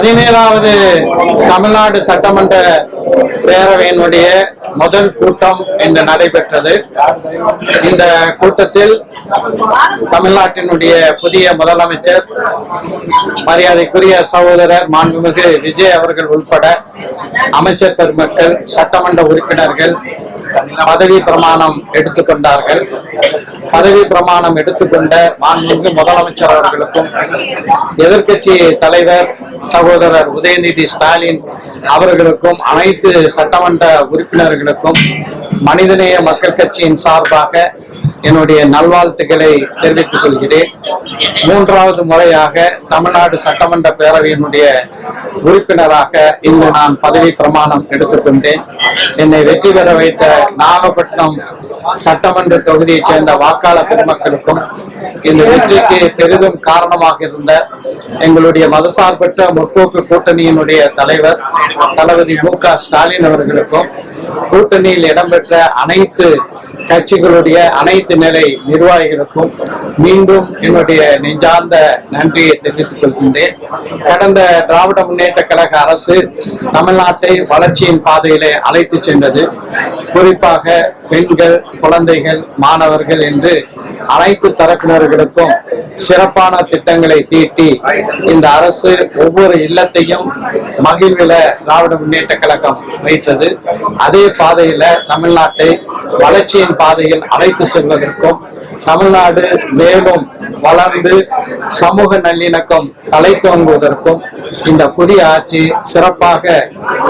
17வது தமிழ்நாடு சட்டமன்ற பேரவையினுடைய முதல் கூட்டம் இன்று நடைபெற்றது. இந்த கூட்டத்தில் தமிழ்நாட்டினுடைய புதிய முதலமைச்சர் மரியாதைக்குரிய சகோதரர் மாண்புமிகு விஜய் அவர்கள் உட்பட அமைச்சர் பெருமக்கள், சட்டமன்ற உறுப்பினர்கள் பதவி பிரமாணம் எடுத்துக்கொண்டார்கள். பதவி பிரமாணம் எடுத்துக்கொண்ட மாண்புமிகு முதலமைச்சர் அவர்களுக்கும் எதிர்க்கட்சி தலைவர் சகோதரர் உதயநிதி ஸ்டாலின் அவர்களுக்கும் அனைத்து சட்டமன்ற உறுப்பினர்களுக்கும் மனிதநேய மக்கள் கட்சியின் சார்பாக என்னுடைய நல்வாழ்த்துக்களை தெரிவித்துக் கொள்கிறேன். 3வது முறையாக தமிழ்நாடு சட்டமன்ற பேரவையினுடைய உறுப்பினராக இன்று நான் பதவி பிரமாணம் எடுத்துக்கொண்டேன். என்னை வெற்றி பெற வைத்த நாகப்பட்டினம் சட்டமன்ற தொகுதியைச் சேர்ந்த வாக்காளர் பெருமக்களுக்கும் இந்த வெற்றிக்கு பெரிதும் காரணமாக இருந்த எங்களுடைய மதசார்பற்ற முற்போக்கு கூட்டணியினுடைய தலைவர் தளபதி மு.க. ஸ்டாலின் அவர்களுக்கும் கூட்டணியில் இடம்பெற்ற அனைத்து கட்சிகளுடைய அனைத்து நிலை நிர்வாகிகளுக்கும் மீண்டும் என்னுடைய நெஞ்சார்ந்த நன்றியை தெரிவித்துக் கொள்கின்றேன். கடந்த திராவிட முன்னேற்ற கழக அரசு தமிழ்நாட்டை வளர்ச்சியின் பாதையிலே அழைத்து சென்றது. குறிப்பாக பெண்கள், குழந்தைகள், மாணவர்கள் என்று அனைத்து தரப்பினர்களுக்கும் சிறப்பான திட்டங்களை தீட்டி இந்த அரசு ஒவ்வொரு இல்லத்தையும் மகிழ்வில திராவிட முன்னேற்ற கழகம் வைத்தது. அதே பாதையில தமிழ்நாட்டை வளர்ச்சியின் பாதையில் அழைத்து செல்வதற்கும் தமிழ்நாடு மேலும் வளர்ந்து சமூக நல்லிணக்கம் தலைத்தோங்குவதற்கும் இந்த புதிய ஆட்சி சிறப்பாக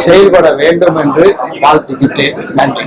செயல்பட வேண்டும் என்று வாழ்த்துகின்றேன். நன்றி.